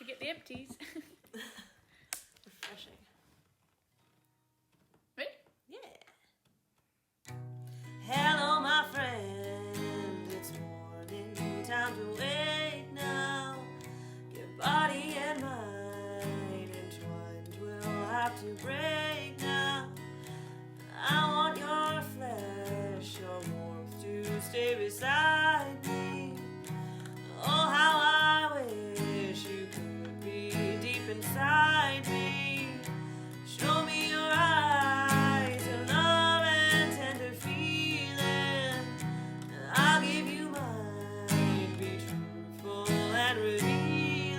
get the empties. Refreshing. Ready? Yeah. Hello, my friend. It's morning. Time to wake now. Your body and mind entwined. We'll have to break now. I want your flesh, your warmth to stay beside me. Oh, how I wish you could be deep inside me. Show me your eyes, your love and tender feeling. I'll give you mine, be truthful and revealing.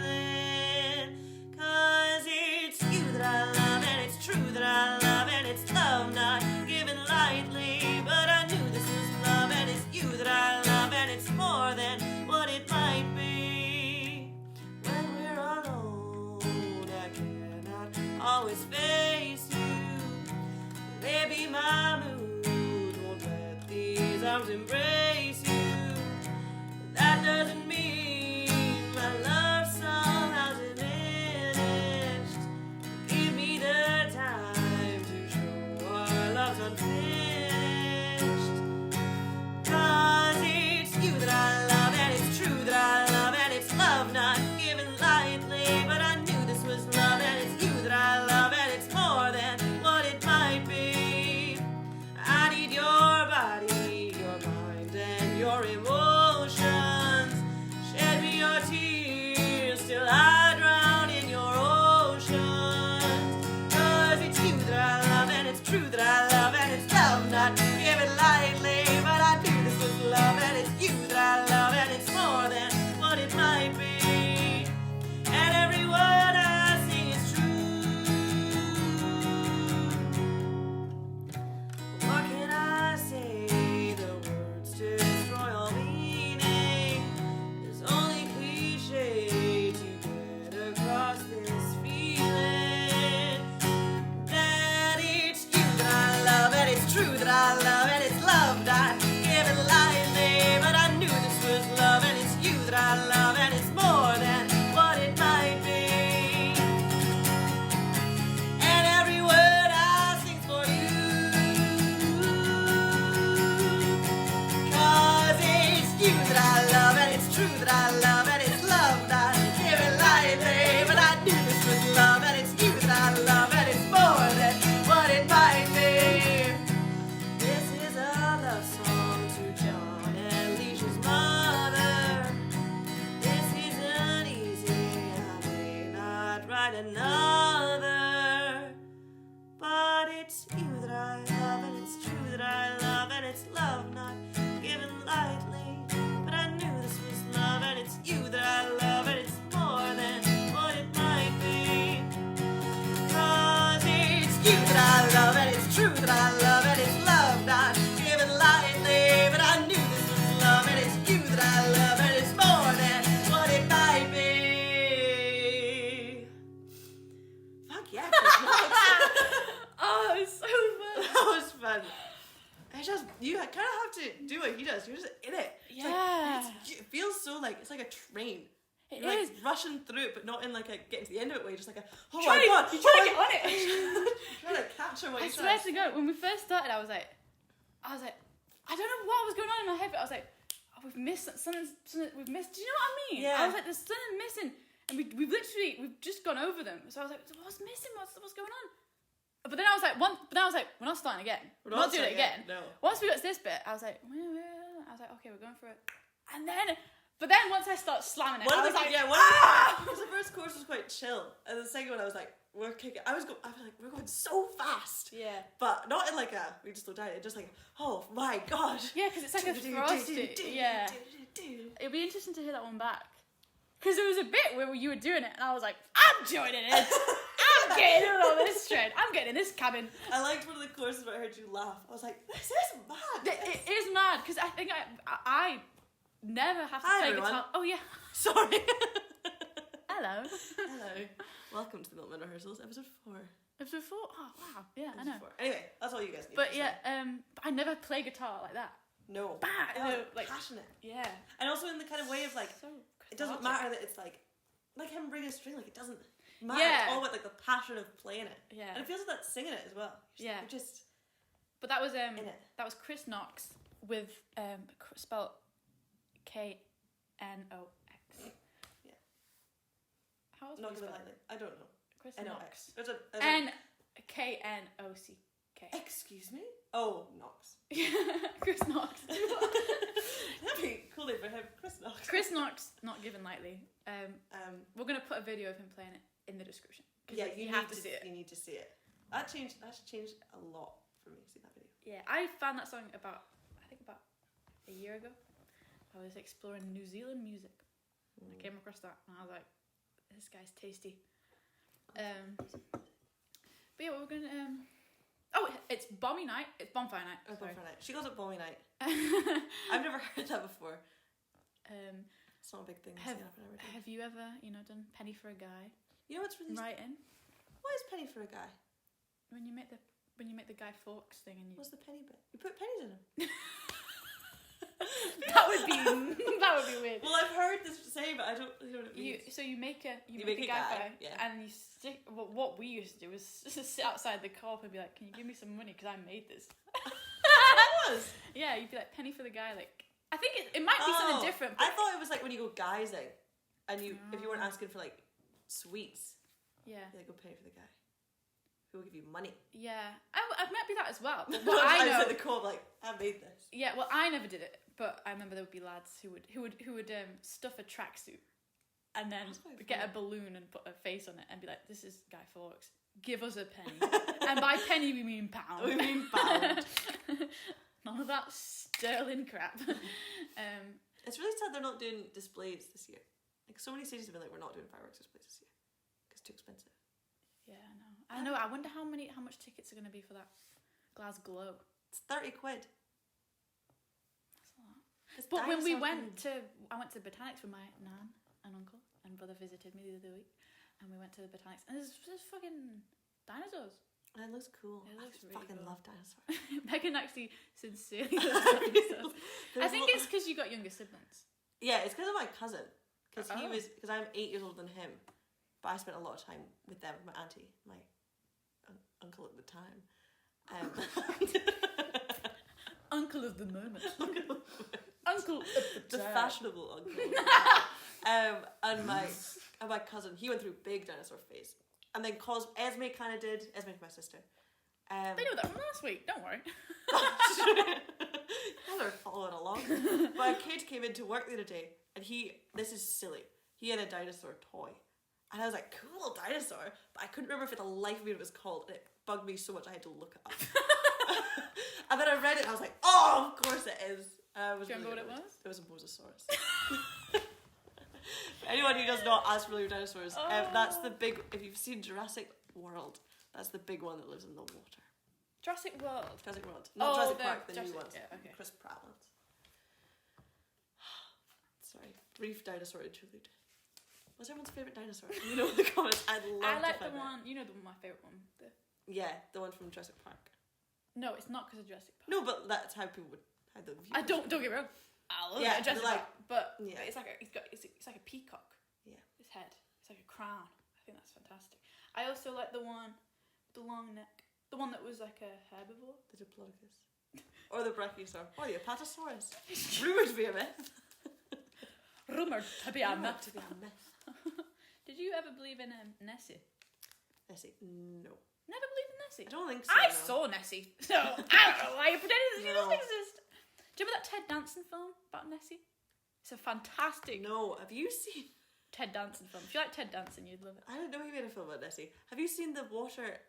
'Cause it's you that I love and it's true that I love and it's love not given lightly. But I knew this was love and it's you that I love and it's more than what it might be. When we're alone, I cannot always face you. Maybe my mood won't let these arms embrace you. That doesn't mean my love somehow diminished. Give me the time to show our love's unfinished. 'Cause it's you that I love and it's true that I love and it's love not given lightly. But I knew this was love and it's you that I love and it's more than what it might be. I need your body, your mind and your emotions. Shed me your tears till I drown in your oceans. 'Cause it's you that I love and it's true that I love and it's love not given lightly. But I knew this was love and it's you that I love and it's more than what it might be. And every word I sing is true. What can I say? The words destroy all meaning. There's only cliche to get across this feeling. That it's you that I love and it's true that I love and it's love not given lightly. But I knew this was love and it's you that I love and it's more than what it might be. And every word I sing's for you. 'Cause it's you that I love and it's true that I love and it's love not given lightly. But I knew this was love and it's you that I love and it's more than what it might be. This is a love song to John and Leisha's mother. This isn't easy, I may not write another. But it's you that I love and it's true that I love and it's love not given lightly. But I knew this was love and it's you that I love and it's more than what it might be. 'Cause it's you that I love and it's true that I love and it's love not given lightly. But I knew this was love and it's you that I love and it's more than what it might be. Fuck yeah, Chris Knox. Oh, it's so fun. That was fun. It's just, you kind of have to do what he does. You're just in it. It's Yeah. it feels so like, it's like a train. It You're is. like rushing through it, but not in like a getting to the end of it way, just like a, oh Trying my to- god. you're trying oh to my- get on it. Trying to capture what I he swear says. to God, when we first started, I was like, I don't know what was going on in my head, but I was like, oh, we've missed something, we've missed. Do you know what I mean? Yeah. I was like, there's something missing, and we've just gone over them. So I was like, what's missing? What's going on? But then I was like, we're not starting again. We're not doing it again. No. Once we got to this bit, I was like, okay, we're going for it. But then once I start slamming it, I was like, because the first course was quite chill, and the second one I was like, we're kicking. I was like, we're going so fast. Yeah. But not in like a we just slow down. It's just like, oh my god. Yeah, because it's like a frosty. Yeah. It'd be interesting to hear that one back. Because there was a bit where you were doing it, and I was like, I'm joining in. I'm getting in on this train. I'm getting in this cabin. I liked one of the courses where I heard you laugh. I was like, this is mad. It is mad, because I think I never have to Hi, play everyone. guitar. Oh, yeah. Sorry. Hello. Hello. Welcome to the Milkmen Rehearsals, episode 4. Episode 4? Oh, wow. Yeah, I Episode know. 4. Anyway, that's all you guys need. But to yeah, say. but I never play guitar like that. No. Bah! Oh, Like, passionate. yeah. And also in the kind of way of like, So it doesn't cathartic. matter that it's like like him bringing a string, like it doesn't matter. Yeah. It's all about like the passion of playing it. Yeah. And it feels like that's singing it as well. Yeah. You're just But that was in it. that was Chris Knox with spelled Knox. Yeah. How else Not would you giving spell lightly. it? I don't know. Chris Knox. Knox. There's a Knock. Excuse me? Oh, Knox. Chris Knox. That'd be cool name for him. Chris Knox. Chris Knox, not given lightly. We're gonna put a video of him playing it in the description. Yeah, you have to see it. You need to see it. That's changed a lot for me, seeing that video. Yeah, I found that song about a year ago. I was exploring New Zealand music. I came across that and I was like, this guy's tasty. But yeah, we're gonna it's Bommy Night. It's Bonfire Night. Oh, sorry. Bonfire Night. She calls it Bommy Night. I've never heard that before. It's not a big thing. Have you ever, done Penny for a Guy? You know what's really Writing? What is penny for a guy? When you make the Guy Fawkes thing and you What's the penny bit? You put pennies in them. that would be weird. Well, I've heard this say, but I don't know what it means. You make a make a guy, yeah. and you stick. Well, what we used to do was sit outside the co-op and be like, "Can you give me some money? Because I made this." It was. Yeah, you'd be like penny for the guy. Like I think it might be something different. But I thought it was like when you go guysing, and if you weren't asking for like sweets, yeah, you like go penny for the guy who will give you money. Yeah, I might be that as well. But What I know. was at the co-op like I made this. Yeah, well, I never did it, but I remember there would be lads who would stuff a tracksuit and then get a balloon and put a face on it and be like, "This is Guy Fawkes. Give us a penny." And by penny we mean pound. We mean pound. None of that sterling crap. It's really sad they're not doing displays this year. Like so many cities have been like, we're not doing fireworks displays this year because it's too expensive. Yeah, I know. I wonder how much tickets are going to be for that Glasgow. It's 30 quid. That's a lot. It's But when I went dinosaur to Botanics with my nan and uncle and brother visited me the other week, and we went to the Botanics and there's fucking dinosaurs. And it looks cool. It looks really fucking cool. love dinosaurs. Megan actually sincerely loves dinosaurs. I think it's because you got younger siblings. Yeah, it's because of my cousin. Because Oh. because I'm 8 years older than him, but I spent a lot of time with them, my auntie, my uncle at the time. Uncle of the moment. Uncle of The time. fashionable uncle. And my cousin, he went through big dinosaur phase. And then Esme kind of did. Esme's my sister. They know that from last week. Don't worry. Y'all are following along. But a kid came into work the other day, and this is silly, he had a dinosaur toy. And I was like, cool, dinosaur. But I couldn't remember for the life of me what it was called, and it bugged me so much I had to look it up. And then I read it, and I was like, oh, of course it is. Do you remember what it was? It was a mosasaurus. For anyone who does not as familiar with dinosaurs, that's the big, if you've seen Jurassic World, that's the big one that lives in the water. Jurassic World. Jurassic World. Not Jurassic Park, the Jurassic, new ones. yeah, okay. Chris Pratt ones. Sorry. Brief dinosaur interlude. What's everyone's favourite dinosaur? You know in the comments. I like the one, my favourite one. Yeah, the one from Jurassic Park. No, it's not because of Jurassic Park. No, but that's how people would, how the viewers I don't get me wrong. I love Jurassic Park, but it's like it's like a peacock. Yeah. His head. It's like a crown. I think that's fantastic. I also like the one with the long neck. The one that was like a herbivore. The Diplodocus. Or the Brachiosaur. Or the Apatosaurus. Rumoured to be a myth. Rumoured to be a Rumoured myth. to be a myth. Did you ever believe in Nessie? Nessie. No. Never believed in Nessie? I don't think so. I no. saw Nessie, so I don't know why you're pretending that she doesn't No. exist. Do you remember that Ted Danson film about Nessie? It's a fantastic No. Have you seen... Ted Danson film. If you like Ted Danson, you'd love it. I didn't know he made a film about Nessie. Have you seen the water...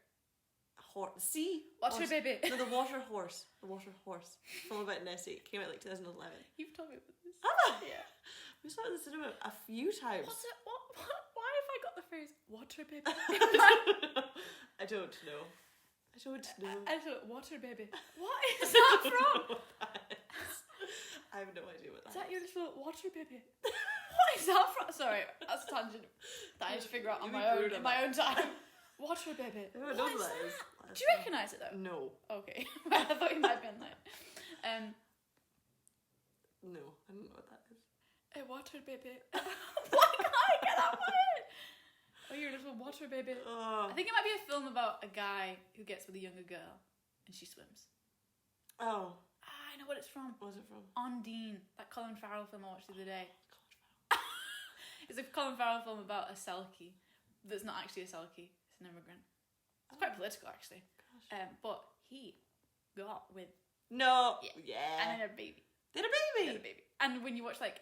Water baby. No, the water horse. The water horse. Film about Nessie. It came out like 2011. You've told me about this. Have I? Yeah. We saw it in the cinema a few times. What's it? What? Why have I got the phrase water baby? I don't know. I thought water baby. What is that from? I have no idea what that is. Is that your little water baby? What is that from? Sorry, that's a tangent that I need to figure out on my own in my own time. Water baby. I don't What know is what that is. Do you recognise it though? No. Okay. I thought you might have been like, No, I don't know what that is. a water baby. Why can't I get that word? Oh, you're a little water baby. Oh. I think it might be a film about a guy who gets with a younger girl and she swims. Oh. I know what it's from. What was it from? Undine, that Colin Farrell film I watched the other day. It's a Colin Farrell film about a selkie that's not actually a selkie, it's an immigrant. It's quite political, actually. But he got with... No. Yeah. And then a baby. They had a baby. They had a baby. And when you watch, like,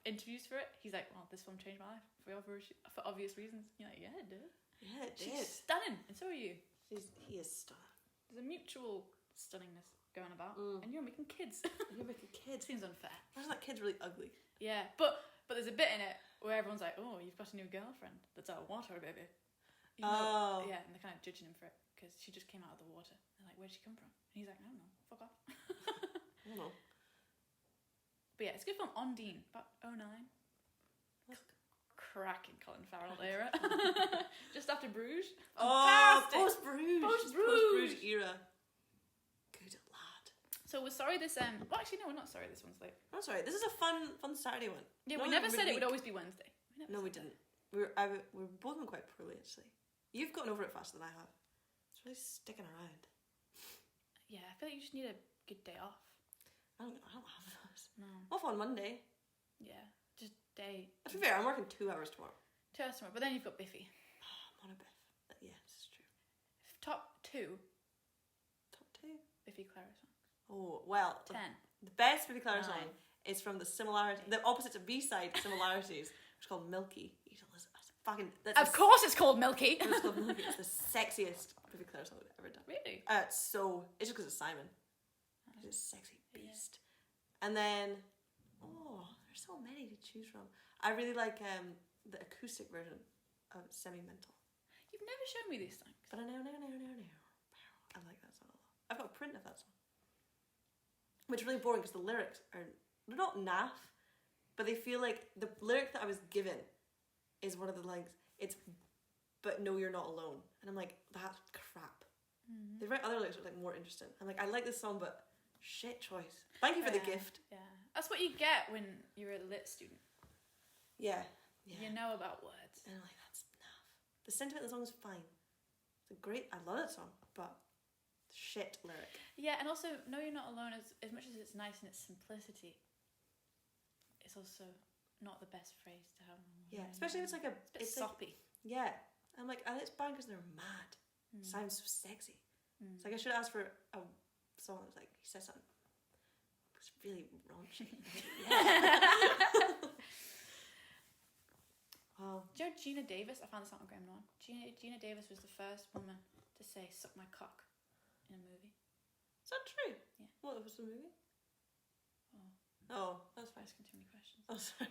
interviews for it, he's like, well, this film changed my life for obvious reasons. You're like, yeah, it did. Yeah, it did. She's stunning, and so are you. He is stunning. There's a mutual stunningness going about, and you're making kids. You're making kids. Seems unfair. Imagine that kid's really ugly. Yeah, but there's a bit in it where everyone's like, oh, you've got a new girlfriend that's a water baby. Even though, yeah, and they're kind of judging him for it because she just came out of the water. They're like, where'd she come from? And he's like, I don't know, fuck off. I don't know. But yeah, it's a good film. Undine, about 09. Cracking Colin Farrell era. Just after Bruges. Oh, post-Bruges. Post-Bruges era. Good lad. So we're sorry this well actually no, we're not sorry this one's late. I'm sorry. This is a fun Saturday one. Yeah, we never said it would always be Wednesday. No, we didn't. We were both been quite poorly actually. You've gotten over it faster than I have. It's really sticking around. Yeah, I feel like you just need a good day off. I don't have those. No. Off on Monday. Yeah, just day. To be fair, I'm working 2 hours tomorrow. 2 hours tomorrow, but then you've got Biffy. I'm on a biff. But yeah, this is true. Top 2. Top 2. Biffy Clara song. Oh, well. 10. The best Biffy Clara 9. song is from the opposite to B-side similarities, which is called Milky. Of course it's called Milky. It's called Milky. It's the sexiest Biffy Clara song I've ever done. Really? It's just because it's Simon. He's a sexy beast. Yeah. And then, there's so many to choose from. I really like the acoustic version of Sentimental. You've never shown me these songs. But I know. I like that song a lot. I've got a print of that song. Which is really boring because the lyrics they're not naff, but they feel like the lyric that I was given is one of the lines. It's, but no, you're not alone. And I'm like, that's crap. Mm-hmm. They write other lyrics that are like more interesting. I'm like, I like this song, but shit choice. Thank you for the gift. Yeah. That's what you get when you're a lit student. Yeah. You know about words. And I'm like, that's enough. The sentiment of the song is fine. It's I love that song, but shit lyric. Yeah, and also, No You're Not Alone, as much as it's nice in its simplicity, it's also not the best phrase to have. Yeah, especially if it's like it's a bit soppy. Yeah. I'm like, it's bad because they're mad. Sounds so sexy. It's like I should ask for a song that was like, he says something. It's really raunchy. Wow. Do you know Gina Davis? I found this out on Graham Norton. Gina Davis was the first woman to say "suck my cock" in a movie. Is that true? Yeah. What was the movie? Oh, that's fine. Asking too many questions. Oh, sorry.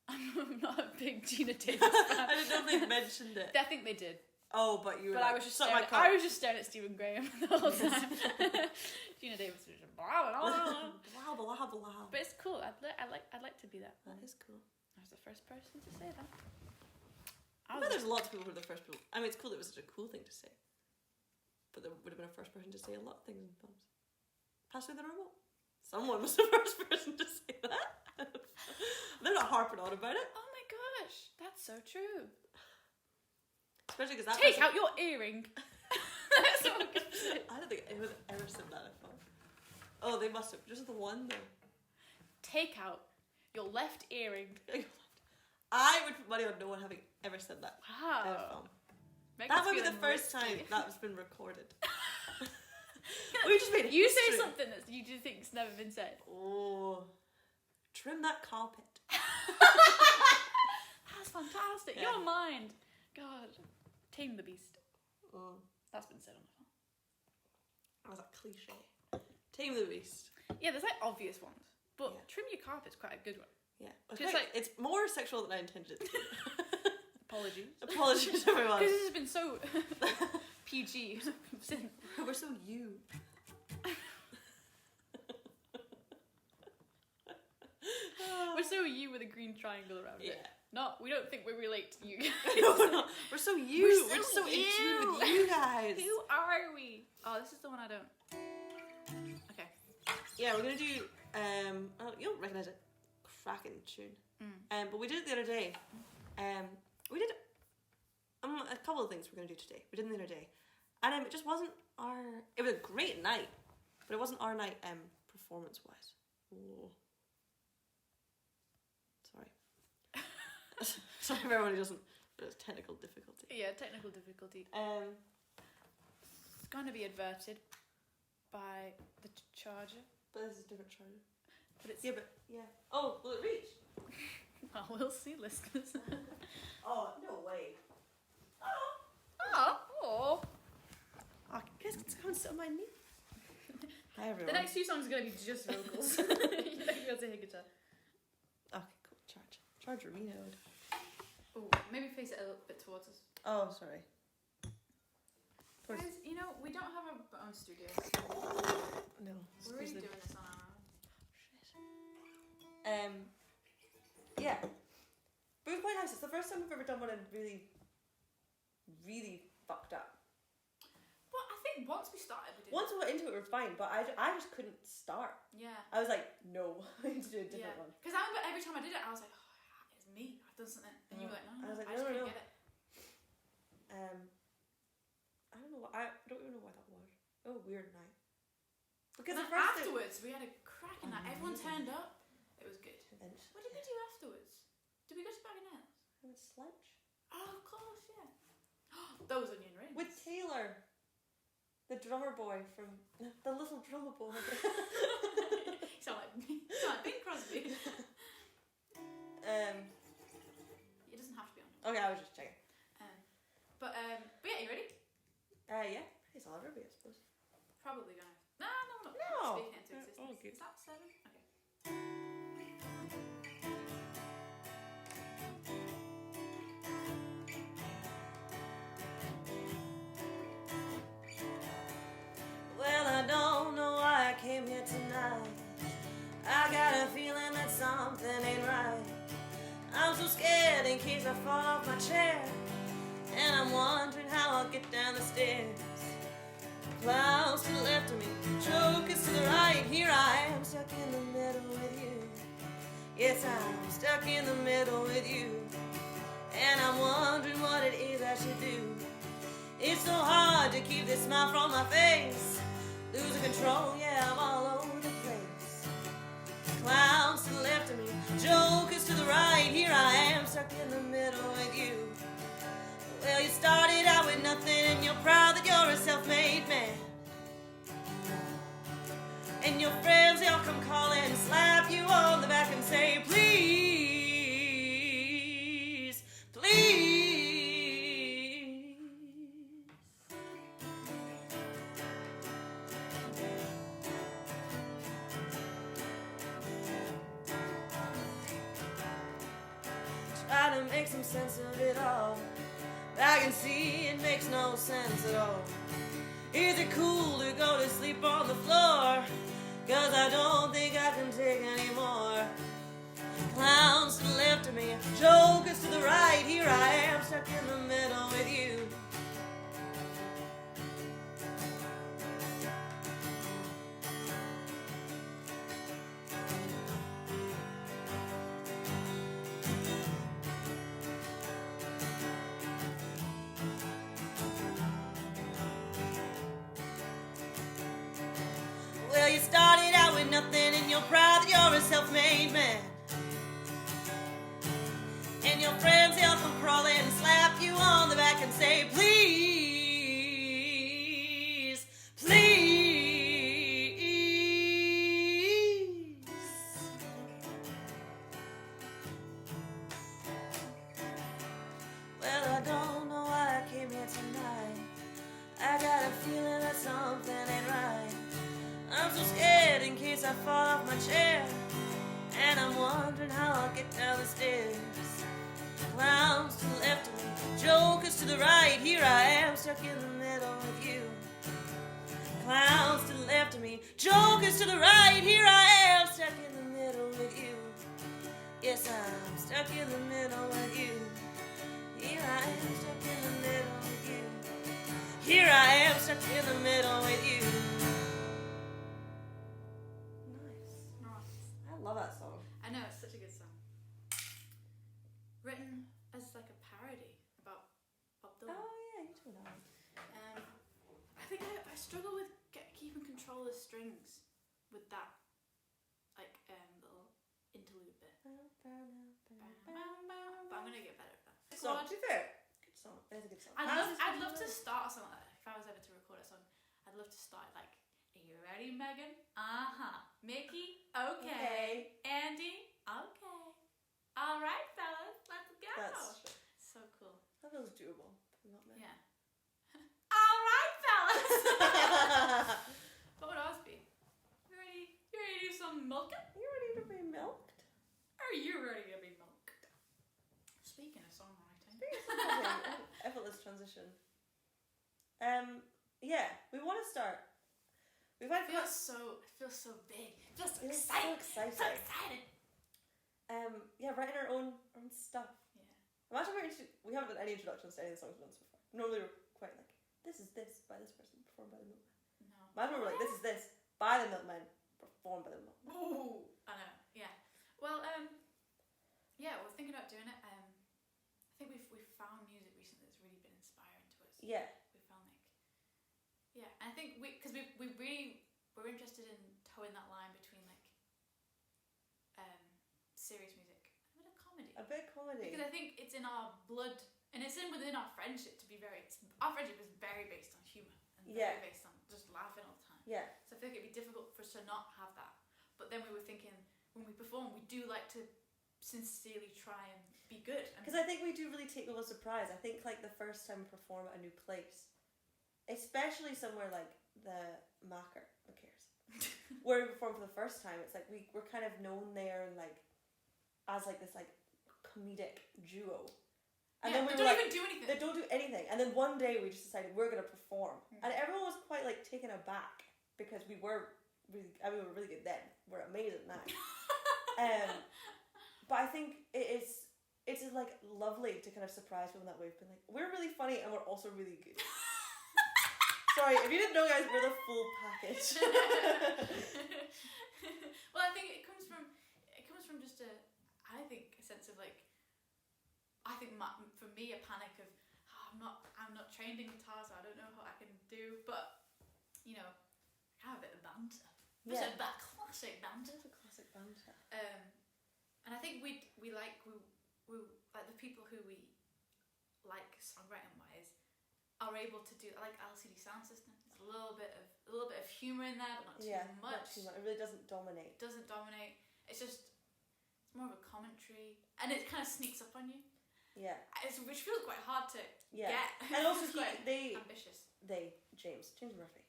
I'm not a big Gina Davis fan. I didn't know if they mentioned it. I think they did. Oh, but you were. But like, I was just staring at Stephen Graham the whole time. Gina Davis was just blah blah blah blah blah. But it's cool. I'd like to be that. That is cool. I was the first person to say that. I bet there's lots of people who are the first people. I mean, it's cool. It was such a cool thing to say. But there would have been a first person to say a lot of things in films. Pass through the remote. Someone was the first person to say that. They're not harping on about it. Oh my gosh, that's so true. Especially because that Take out your earring. That's what I'm gonna say. I don't think anyone ever said that before. Oh, they must have. Just the one though. Take out your left earring. I would put money on no one having ever said that. Wow. That might be the first time that's been recorded. We just made You history. say something that you do think's never been said. Oh, trim that carpet. That's fantastic. Yeah. Your mind. God. Tame the beast. That's been said on the phone. That was a cliche. Tame the beast. Yeah, there's like obvious ones. But trim your carpet's quite a good one. Yeah. It's more sexual than I intended it to be. Apologies everyone. Because this has been so PG. We're so you. We're so you with a green triangle around it. We don't think we relate to you guys. No. We're so you. We're so in tune with you guys. Who are we? Oh, this is the one I don't. Okay. Yeah, we're gonna do you'll recognise it. Cracking tune. But we did it the other day. We did a couple of things we're going to do today. We did them the other day. And it just wasn't our... It was a great night, but it wasn't our night performance-wise. Oh. Sorry. Sorry for everyone who doesn't... There's technical difficulty. Yeah, technical difficulty. It's going to be adverted by the charger. But this is a different charger. But it's... Yeah, but... Yeah. Oh, will it reach? Well, we'll see, listeners. Oh, no way. Oh. Oh, you guys can come and sit on my knee. Hi, everyone. The next few songs are going to be just vocals. You're not going to be able to hear guitar. Okay, cool. Charge reload. Oh, maybe face it a little bit towards us. Oh, sorry. Guys, you know, we don't have our own studio. No. We're really doing this on our own. Yeah. But it was quite nice. It's the first time we've ever done one and really, really fucked up. Well, I think once we started, we did. Once we went into it, we were fine, but I just couldn't start. Yeah. I was like, no, I need to do a different one. Because I remember every time I did it, I was like, oh, it's me. I've done something. And you were like, no, I was like, I just couldn't get it. I don't know. I don't even know why that was. Oh, weird night. Because and then afterwards, we had a cracking night. Everyone turned up. It was good. What did we do afterwards? Did we go to Bag of Nails? With Sledge? Oh, of course, yeah. Those onion rings. With Taylor. The drummer boy from... The little drummer boy. You sound like Bing Crosby. It doesn't have to be on. Okay, I was just checking. But yeah, you ready? Yeah. It's all everybody, I suppose. Probably gonna... No. Speaking it into existence. Oh, good. Is that 7? Okay. Well, I don't know why I came here tonight. I got a feeling that something ain't right. I'm so scared in case I fall off my chair, and I'm wondering how I'll get down the stairs. Clouds to the left of me, jokers to the right. Here I am, stuck in the middle with you. Yes, I'm stuck in the middle with you, and I'm wondering what it is I should do. It's so hard to keep this smile from my face. Losing control, yeah, I'm all over the place. Clowns to the left of me, jokers to the right. Here I am, stuck in the middle with you. Well, you started out with nothing, and you're proud that you're a self-made man. And your friends, they all come calling and slap you on the back and say, please, please. Try to make some sense of it all. I can see it makes no sense at all. Is it cool to go to sleep on the floor? 'Cause I don't think I can take anymore. Clowns to the left of me, jokers to the right. Here I am, stuck in the middle with you. Well, you started out with nothing, and you're proud that you're a self-made man. And your friends, they'll come crawling and slap you on the back and say, please, please. Well, I don't know why I came here tonight. I got a feeling that something ain't right. I'm so scared in case I fall off my chair, and I'm wondering how I'll get down the stairs. Clowns to the left of me, jokers to the right. Here I am, stuck in the middle with you. Clowns to the left of me, jokers to the right. Here I am, stuck in the middle with you. Yes, I'm stuck in the middle with you. Here I am, stuck in the middle with you. Here I am, stuck in the middle with you. I love that song. I know, it's such a good song. Written as like a parody. struggle with keeping control of the strings with that, like, little interlude bit. But I'm gonna get better at that. So, to be fair, good song. It is a good song. I'd love to start a song like that. If I was ever to record a song, I'd love to start like, are you ready, Megan? Mickey? Okay. Andy? Okay. All right, fellas, let's go. That's true. So cool. That feels doable. Not me. Yeah. All right, fellas. What would ours be? You ready to do some milking? You ready to be milked? Are you ready to be milked? Speaking of songwriting. Effortless transition. Yeah, we want to start. We've had It feels so big. It feels so It's exciting. so exciting. So excited. Yeah, writing our own stuff. Yeah. Imagine we haven't done any introductions to any of the songs we've done so far. Normally we're quite like, this is this by this person, performed by the Milkmen. No. Imagine we're like, this is this by the Milkmen, performed by the Milkmen. Ooh, I know. Yeah. Well, yeah, we're thinking about doing it. I think we've found music recently that's really been inspiring to us. Yeah. We found like, yeah, and I think we're interested in towing that line between like, serious music and a bit of comedy. A bit of comedy. Because I think it's in our blood, and it's within our friendship to be our friendship is very based on humour and very based on just laughing all the time. Yeah. So I feel like it'd be difficult for us to not have that. But then we were thinking, when we perform, we do like to sincerely try and be good. Because I think we do really take people by surprise. I think like the first time we perform at a new place, especially somewhere like the Mackers, where we perform for the first time, it's like we're kind of known there and like as like this like comedic duo. And then we they were don't like, even do anything. They don't do anything. And then one day we just decided we're going to perform. And everyone was quite like taken aback because we were really good then. We're amazing now. But I think it's like lovely to kind of surprise people that way. Been like, we're really funny and we're also really good. Sorry, if you didn't know, guys, we're the full package. Well, I think it comes from just a sense of like, for me, a panic of I'm not trained in guitar, so I don't know what I can do. But you know, I have a bit of banter. Yeah, that classic banter. It's a classic banter. And I think we like the people who we like songwriting wise are able to do like LCD Sound System. There's a little bit of humour in there, but not too much. Not too much. It really doesn't dominate. It's more of a commentary, and it kind of sneaks up on you. Yeah. Which feels quite hard to get. And also they ambitious. James Murphy,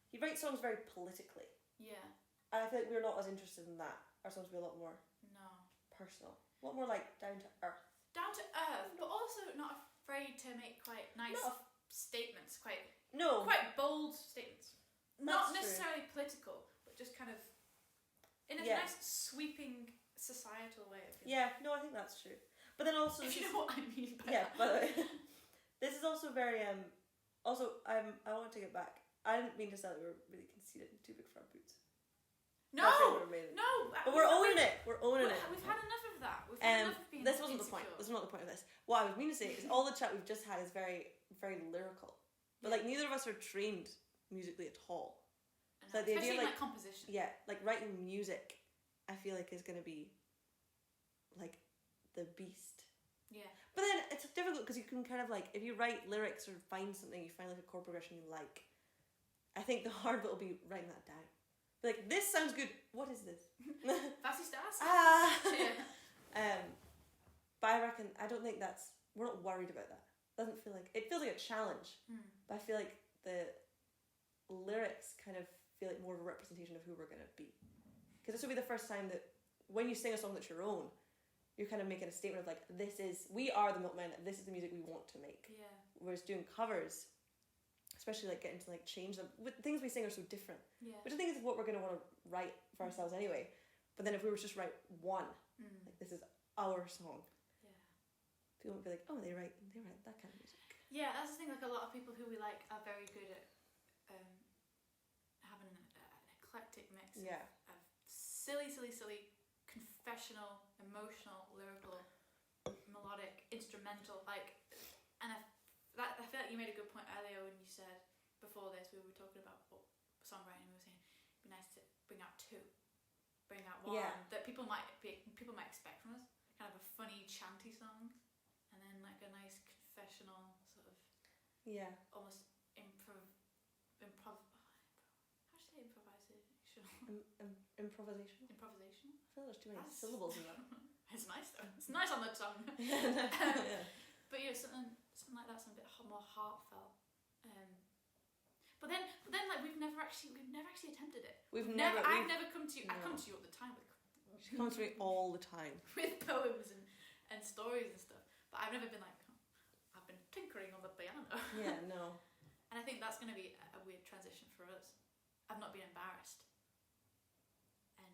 he writes songs very politically. Yeah. And I feel like we're not as interested in that. Our songs will be a lot more personal. A lot more like down to earth. Down to earth, but also not afraid to make quite nice statements, quite bold statements. Not necessarily political, but just kind of in a nice sweeping societal way. I think that's true. But then also, if you know what I mean by that. By the way, this is also very Also, I want to get back. I didn't mean to say that we were really conceited and too big for our boots. No. But we're owning it. We're owning it. We've had enough of that. We've had enough of being This wasn't the point. This is not the point of this. What I was meaning to say is all the chat we've just had is very, very lyrical. But like neither of us are trained musically at all. So the idea like composition. Yeah, like writing music, I feel like is going to be like the beast. Yeah. But then it's difficult because you can kind of like, if you write lyrics or find something, you find like a chord progression you like. I think the hard bit will be writing that down. Be like, this sounds good. What is this? Fancy stars. But I reckon, I don't think we're not worried about that. Doesn't feel like, it feels like a challenge. But I feel like the lyrics kind of feel like more of a representation of who we're going to be. Because this will be the first time that when you sing a song that's your own, you're kind of making a statement of like, we are the Milkmen, this is the music we want to make. Yeah. Whereas doing covers, especially like getting to like change them, things we sing are so different. Yeah. Which I think is what we're going to want to write for ourselves anyway. But then if we were to just write one, like this is our song. Yeah. People would be like, oh, they write that kind of music. Yeah, that's the thing. Like a lot of people who we like are very good at having an eclectic mix of silly, confessional, emotional, lyrical, melodic, instrumental. Like, and I feel like you made a good point earlier when you said before this we were talking about what songwriting. We were saying it'd be nice to bring out one that people might expect from us, kind of a funny chanty song, and then like a nice confessional sort of almost improv. How do you say improvisational? Improvisation. Improvisational. I feel like there's too many syllables in that. It's nice though. It's nice on the tongue. But something like that, something a bit more heartfelt. But then like we've never actually attempted it. I've never come to you. No. I come to you all the time with. She comes to me all the time with poems and stories and stuff. But I've never been like, I've been tinkering on the piano. Yeah, no. And I think that's going to be a weird transition for us. I've not been embarrassed and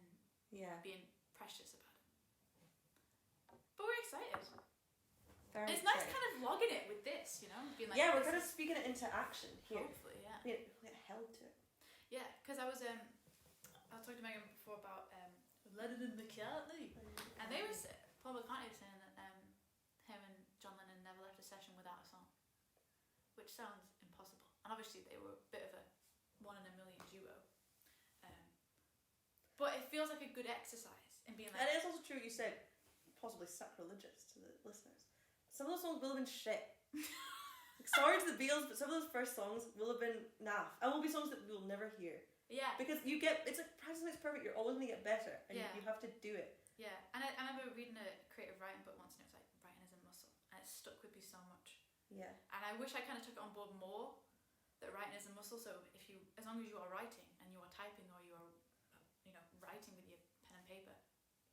being precious about it. But we're excited. It's nice kind of logging it with this, you know? Being like, we're kind of speaking it into action here. Hopefully, yeah. We get held to it. Yeah, because I was talking to Megan before about Lennon and McCartney. And they were Paul McCartney was saying that him and John Lennon never left a session without a song. Which sounds impossible. And obviously they were a bit of a 1 in a million duo. But it feels like a good exercise in being like... And it's also true, you said, possibly sacrilegious to the listeners. Some of those songs will have been shit. Like, sorry to the Beatles, but some of those first songs will have been naff. And will be songs that we will never hear. Yeah. Because it's like practice makes perfect, you're always going to get better. And you have to do it. Yeah. And I remember reading a creative writing book once and it was like, writing is a muscle. And it stuck with me so much. Yeah. And I wish I kind of took it on board more, that writing is a muscle. So as long as you are writing and you are typing or you are, writing with your pen and paper,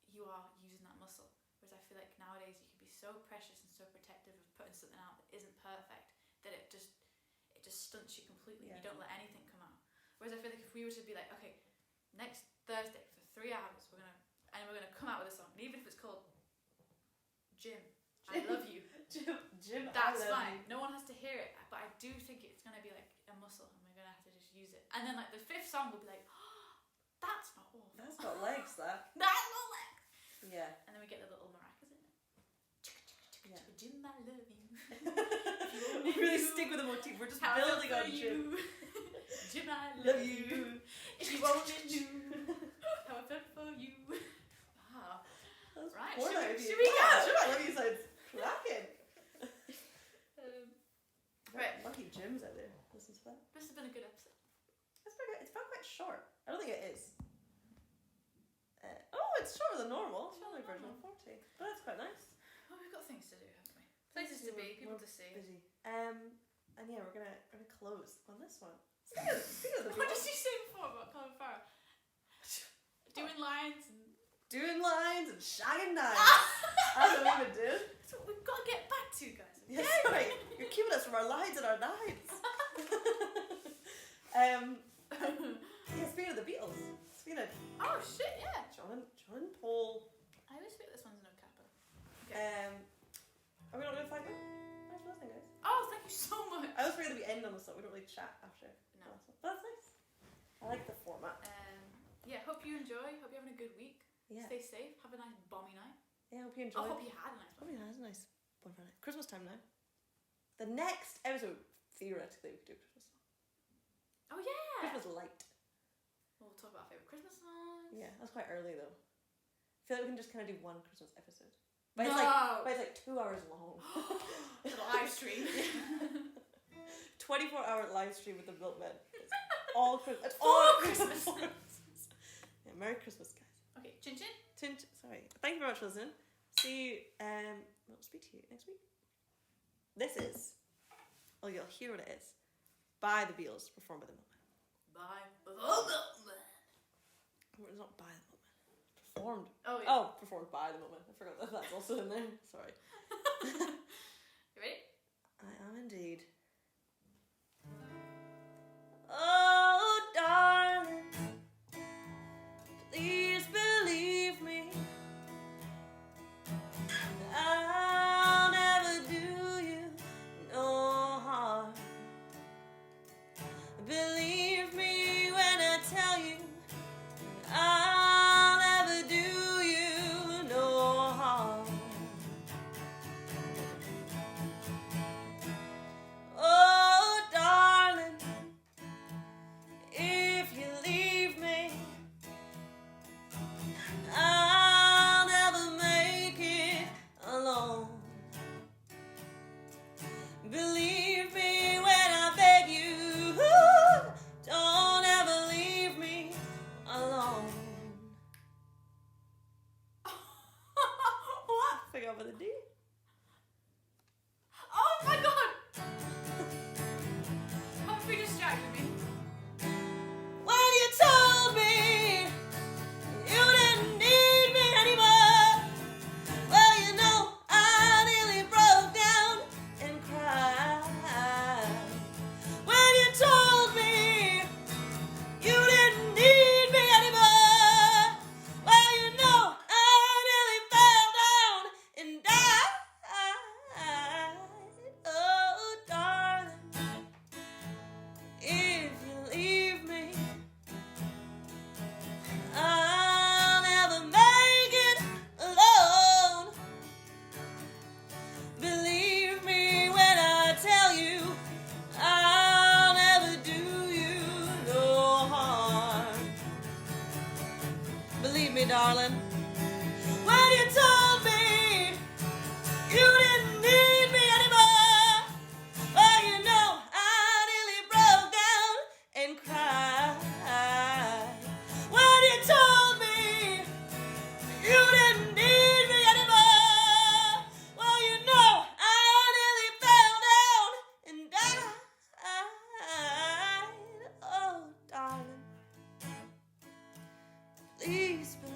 you are using that muscle. Whereas I feel like nowadays you can be so precious and so protective of putting something out that isn't perfect that it just stunts you completely. Yeah. You don't let anything come out. Whereas I feel like if we were to be like, okay, next Thursday for 3 hours we're gonna come out with a song, and even if it's called Jim, I love you. Jim, that's fine. No one has to hear it, but I do think it's gonna be like a muscle, and we're gonna have to just use it. And then like the 5th song will be like, oh, that's not awful. That's got legs. That. That's got legs. Yeah. And then we get the little maracas in it. Yeah. Jim, I love you. We really stick with the motif. We're just building on Jim. Jim, I love you. If you only knew how I felt for you. Wow. Right. Should we go? Jim, I love you sounds cracking. Right. Lucky Jim's out there. Listen to that. This has been a good episode. It's felt quite short. I don't think it is. It's shorter than normal. It's only version 40. But that's quite nice. Well, we've got things to do, haven't we? Places to be, people to see. Busy. And yeah, we're gonna close on this one. Speaking of the What did you say before about Colin Farrell? Doing lines and shagging knives. That's what we've been doing. That's what we've got to get back to, guys. Okay? Yes, right. You're keeping us from our lives and our knives. Speaking of the Beatles. Oh shit, yeah. John and Paul. I always think this one's no kappa. Okay. Are we not going to thank them? Thanks for listening, guys. Oh, thank you so much. I always forget that we end on the song. We don't really chat after. No. But that's nice. I like the format. Hope you enjoy. Hope you're having a good week. Yeah. Stay safe. Have a nice bomby night. Yeah, hope you enjoy. I hope you had a nice bomby night. Hope you had a nice bonfire night. Christmas time now. The next episode, theoretically, we could do a Christmas song. Oh yeah. Christmas light. We'll talk about our favourite Christmas songs. Yeah, that's quite early though. I feel like we can just kind of do one Christmas episode. But it's like 2 hours long. It's a live stream. 24-hour live stream with the Milkmen. It's all Christmas. It's all Christmas. Yeah, Merry Christmas, guys. Okay, chin chin. Sorry. Thank you very much for listening. See you. We'll speak to you next week. This is. Oh, you'll hear what it is. By the Beatles, performed by the Milkmen. By the Milkmen. It's not by the Milkmen. Performed. Oh, yeah. Oh, performed by the Milkmen. I forgot that that's also in there. Sorry. You ready? I am indeed. Oh, darling, please believe me. I'll never do you no harm. Believe me when I tell you I'll never do you no harm. off with a D. Oh my god! Don't be distracted me. When you told me you didn't need me anymore, well, you know, I nearly broke down and cried. When you told me you didn't need me anymore, well, you know, I nearly fell down and died. Oh, darling, if you leave me, I'll never make it alone. Believe me when I tell you, I'll never do you no harm. Believe me, darling, when you told me you didn't need me anymore, well, you know, I nearly broke down and cried. When you told me you didn't need me anymore, well, you know, I nearly fell down and died. Oh, darling, please believe